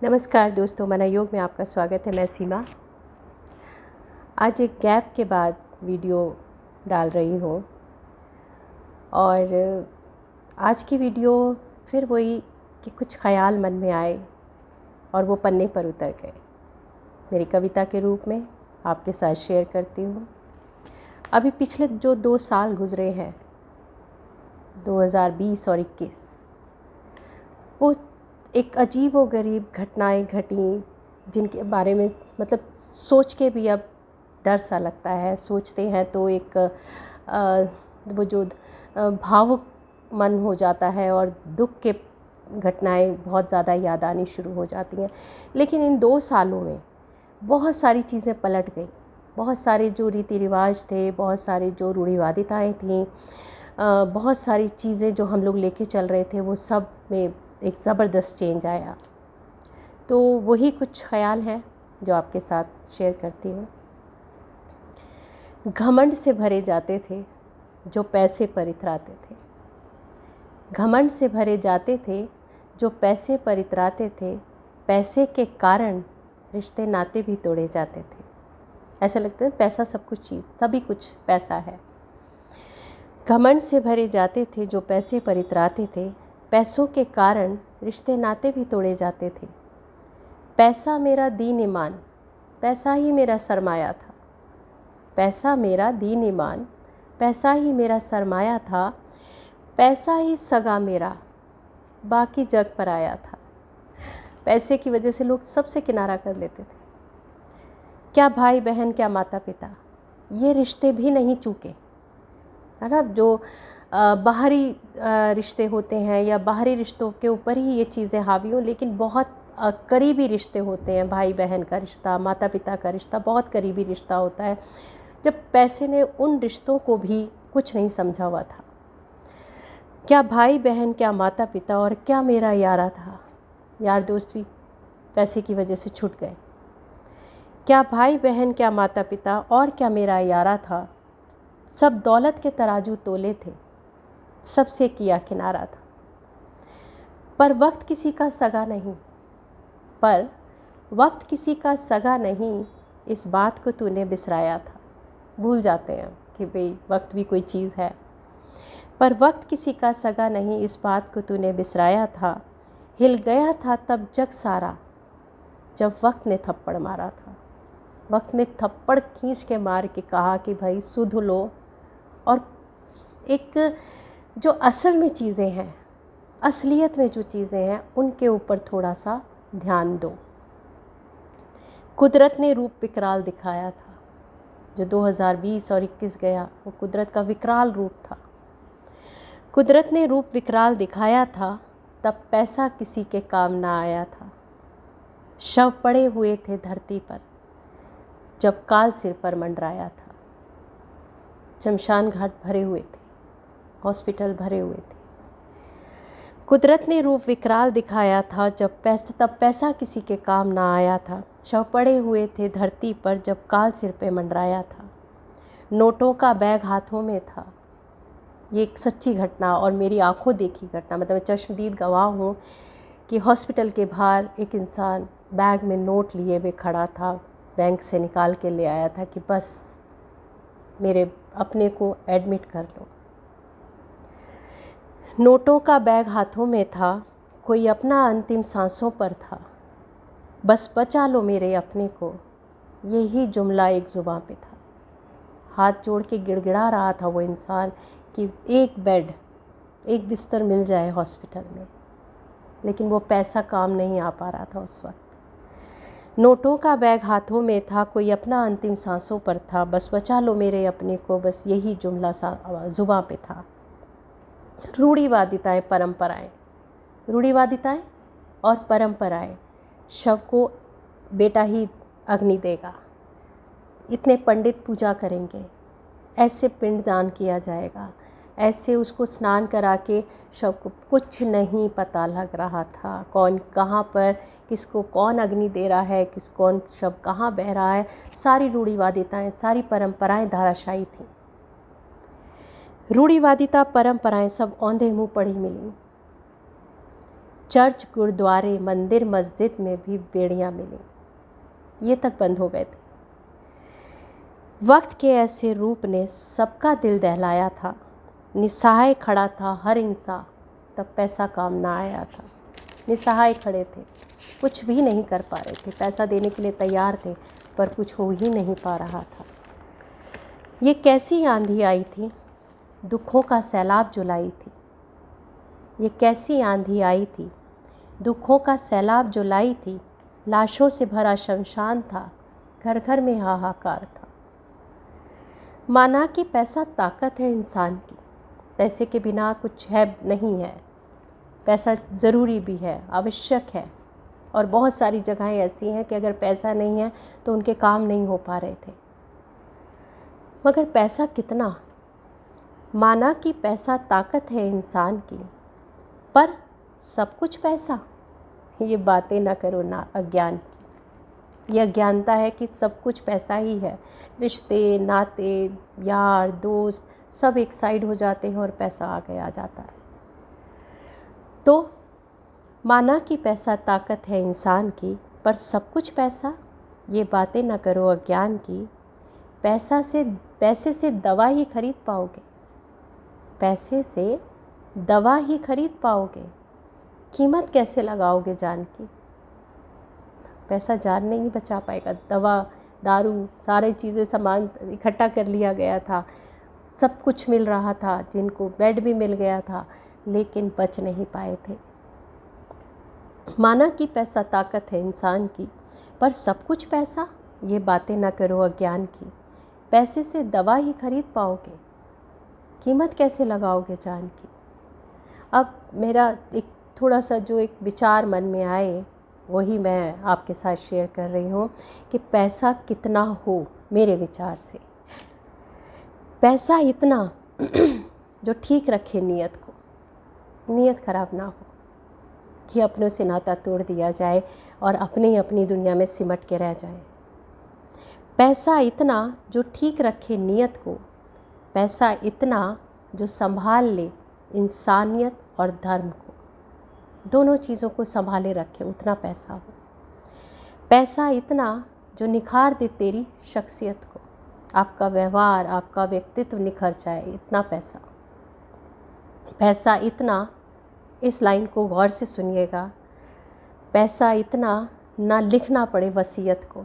नमस्कार दोस्तों, मना योग में आपका स्वागत है। मैं सीमा आज एक गैप के बाद वीडियो डाल रही हूँ और आज की वीडियो फिर वही कि कुछ ख़याल मन में आए और वो पन्ने पर उतर गए, मेरी कविता के रूप में आपके साथ शेयर करती हूँ। अभी पिछले जो 2 साल गुज़रे हैं, 2020 और 21, वो एक अजीब व गरीब घटनाएं घटी जिनके बारे में मतलब सोच के भी अब डर सा लगता है। सोचते हैं तो एक वो जो भावुक मन हो जाता है और दुख के घटनाएं बहुत ज़्यादा याद आनी शुरू हो जाती हैं। लेकिन इन 2 सालों में बहुत सारी चीज़ें पलट गई। बहुत सारे जो रीति रिवाज थे, बहुत सारे जो रूढ़िवादिताएँ थीं, बहुत सारी चीज़ें जो हम लोग लेके चल रहे थे, वो सब में एक ज़बरदस्त चेंज आया। तो वही कुछ ख़याल हैं जो आपके साथ शेयर करती हूँ। घमंड से भरे जाते थे जो पैसे पर इतराते थे। घमंड से भरे जाते थे जो पैसे पर इतराते थे। पैसे के कारण रिश्ते नाते भी तोड़े जाते थे। ऐसा लगता है पैसा सब कुछ चीज़, सभी कुछ पैसा है। घमंड से भरे जाते थे जो पैसे पर इतराते थे। पैसों के कारण रिश्ते नाते भी तोड़े जाते थे। पैसा मेरा दीन ईमान, पैसा ही मेरा सरमाया था। पैसा मेरा दीन ईमान, पैसा ही मेरा सरमाया था। पैसा ही सगा मेरा, बाकी जग पर आया था। पैसे की वजह से लोग सबसे किनारा कर लेते थे। क्या भाई बहन, क्या माता पिता, ये रिश्ते भी नहीं चूके, है ना। जो बाहरी रिश्ते होते हैं या बाहरी रिश्तों के ऊपर ही ये चीज़ें हावी हों, लेकिन बहुत करीबी रिश्ते होते हैं। भाई बहन का रिश्ता, माता पिता का रिश्ता बहुत करीबी रिश्ता होता है। जब पैसे ने उन रिश्तों को भी कुछ नहीं समझा हुआ था। क्या भाई बहन, क्या माता पिता और क्या मेरा यारा था। यार दोस्त भी पैसे की वजह से छूट गए। क्या भाई बहन, क्या माता पिता और क्या मेरा यारा था। सब दौलत के तराजू तोले थे, सबसे किया किनारा था। पर वक्त किसी का सगा नहीं, पर वक्त किसी का सगा नहीं, इस बात को तूने बिसराया था। भूल जाते हैं कि भाई वक्त भी कोई चीज़ है। पर वक्त किसी का सगा नहीं, इस बात को तूने बिसराया था। हिल गया था तब जग सारा, जब वक्त ने थप्पड़ मारा था। वक्त ने थप्पड़ खींच के मार के कहा कि भाई सुध लो और एक जो असल में चीज़ें हैं, असलियत में जो चीज़ें हैं, उनके ऊपर थोड़ा सा ध्यान दो। कुदरत ने रूप विकराल दिखाया था। जो 2020 और 21 गया, वो कुदरत का विकराल रूप था। कुदरत ने रूप विकराल दिखाया था, तब पैसा किसी के काम ना आया था। शव पड़े हुए थे धरती पर, जब काल सिर पर मंडराया था। शमशान घाट भरे हुए थे, हॉस्पिटल भरे हुए थे। कुदरत ने रूप विकराल दिखाया था, तब पैसा किसी के काम ना आया था। शव पड़े हुए थे धरती पर, जब काल सिर पे मंडराया था। नोटों का बैग हाथों में था। ये एक सच्ची घटना और मेरी आंखों देखी घटना, मतलब मैं चश्मदीद गवाह हूँ कि हॉस्पिटल के बाहर एक इंसान बैग में नोट लिए हुए खड़ा था। बैंक से निकाल के ले आया था कि बस मेरे अपने को एडमिट कर लो। नोटों का बैग हाथों में था, कोई अपना अंतिम सांसों पर था। बस बचा लो मेरे अपने को, यही जुमला एक ज़ुबान पे था। हाथ जोड़ के गिड़गिड़ा रहा था वो इंसान कि एक बेड, एक बिस्तर मिल जाए हॉस्पिटल में, लेकिन वो पैसा काम नहीं आ पा रहा था उस वक्त। नोटों का बैग हाथों में था, कोई अपना अंतिम सांसों पर था। बस बचा लो मेरे अपने को, बस यही जुमला ज़ुबान पे था। रूढ़िवादिताएं, परंपराएं, रूढ़िवादिताएं और परंपराएं। शव को बेटा ही अग्नि देगा, इतने पंडित पूजा करेंगे, ऐसे पिंडदान किया जाएगा, ऐसे उसको स्नान करा के शव को। कुछ नहीं पता लग रहा था कौन कहाँ पर, किसको कौन अग्नि दे रहा है, कौन शव कहाँ बह रहा है। सारी रूढ़िवादिताएं, सारी परंपराएं धाराशायी थीं। रूढ़िवादिता, परंपराएं सब औंधे मुँह पड़ी मिली। चर्च, गुरुद्वारे, मंदिर, मस्जिद में भी बेड़ियाँ मिली, ये तक बंद हो गए थे। वक्त के ऐसे रूप ने सबका दिल दहलाया था, निस्सहाय खड़ा था हर इंसान, तब पैसा काम ना आया था। निस्सहाय खड़े थे, कुछ भी नहीं कर पा रहे थे, पैसा देने के लिए तैयार थे पर कुछ हो ही नहीं पा रहा था। ये कैसी आंधी आई थी, दुखों का सैलाब जो लाई थी। ये कैसी आंधी आई थी, दुखों का सैलाब जो लाई थी। लाशों से भरा शमशान था, घर घर में हाहाकार था। माना कि पैसा ताकत है इंसान की, पैसे के बिना कुछ है नहीं है। पैसा ज़रूरी भी है, आवश्यक है, और बहुत सारी जगहें ऐसी हैं कि अगर पैसा नहीं है तो उनके काम नहीं हो पा रहे थे। मगर पैसा कितना? माना कि पैसा ताकत है इंसान की, पर सब कुछ पैसा? ये बातें ना करो ना अज्ञान की। ये अज्ञानता है कि सब कुछ पैसा ही है। रिश्ते, नाते, यार, दोस्त सब एक साइड हो जाते हैं और पैसा आगे आ जाता है। तो माना कि पैसा ताकत है इंसान की, पर सब कुछ पैसा? ये बातें ना करो अज्ञान की। पैसे से दवा ही खरीद पाओगे, पैसे से दवा ही खरीद पाओगे, कीमत कैसे लगाओगे जान की? पैसा जान नहीं बचा पाएगा। दवा, दारू, सारी चीज़ें, सामान इकट्ठा कर लिया गया था, सब कुछ मिल रहा था, जिनको बेड भी मिल गया था, लेकिन बच नहीं पाए थे। माना कि पैसा ताकत है इंसान की, पर सब कुछ पैसा? ये बातें ना करो अज्ञान की। पैसे से दवा ही खरीद पाओगे, कीमत कैसे लगाओगे जान की? अब मेरा एक थोड़ा सा जो एक विचार मन में आए वही मैं आपके साथ शेयर कर रही हूँ कि पैसा कितना हो। मेरे विचार से पैसा इतना जो ठीक रखे नीयत को, नीयत खराब ना हो कि अपनों से नाता तोड़ दिया जाए और अपनी अपनी दुनिया में सिमट के रह जाए। पैसा इतना जो ठीक रखे नीयत को, पैसा इतना जो संभाल ले इंसानियत और धर्म को, दोनों चीज़ों को संभाले रखे, उतना पैसा हो। पैसा इतना जो निखार दे तेरी शख्सियत को, आपका व्यवहार, आपका व्यक्तित्व निखर जाए, इतना पैसा। पैसा इतना, इस लाइन को गौर से सुनिएगा, पैसा इतना ना लिखना पड़े वसीयत को।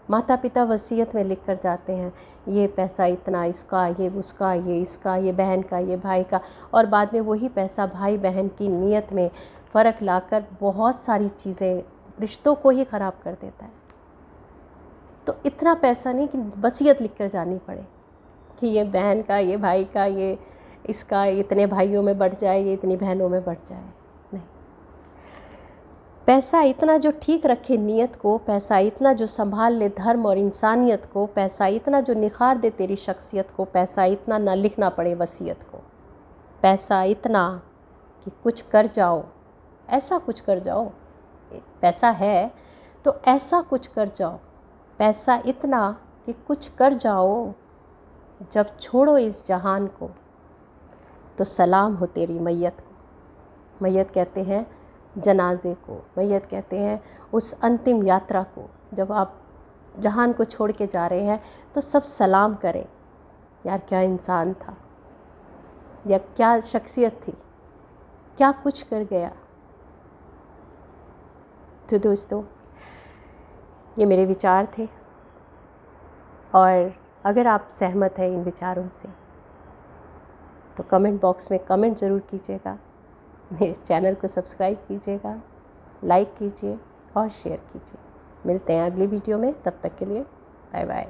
माता पिता वसीयत में लिख कर जाते हैं, ये पैसा इतना इसका, ये उसका, ये इसका, ये बहन का, ये भाई का, और बाद में वही पैसा भाई बहन की नीयत में फ़र्क लाकर बहुत सारी चीज़ें, रिश्तों को ही ख़राब कर देता है। तो इतना पैसा नहीं कि वसीयत लिख कर जानी पड़े कि ये बहन का, ये भाई का, ये इसका, इतने भाइयों में बढ़ जाए, ये इतनी बहनों में बढ़ जाए। नहीं, पैसा इतना जो ठीक रखे नीयत को, पैसा इतना जो संभाल ले धर्म और इंसानियत को, पैसा इतना जो निखार दे तेरी शख्सियत को, पैसा इतना ना लिखना पड़े वसीयत को, पैसा इतना कि कुछ कर जाओ, ऐसा कुछ कर जाओ, पैसा है तो ऐसा कुछ कर जाओ, पैसा इतना कि कुछ कर जाओ, जब छोड़ो इस जहान को तो सलाम हो तेरी मैयत को। मैयत कहते हैं जनाजे को, मैयत कहते हैं उस अंतिम यात्रा को, जब आप जहान को छोड़ के जा रहे हैं तो सब सलाम करें, यार क्या इंसान था, या क्या शख्सियत थी, क्या कुछ कर गया। तो दोस्तों, ये मेरे विचार थे, और अगर आप सहमत हैं इन विचारों से तो कमेंट बॉक्स में कमेंट ज़रूर कीजिएगा, मेरे चैनल को सब्सक्राइब कीजिएगा, लाइक कीजिए और शेयर कीजिए। मिलते हैं अगली वीडियो में, तब तक के लिए बाय बाय।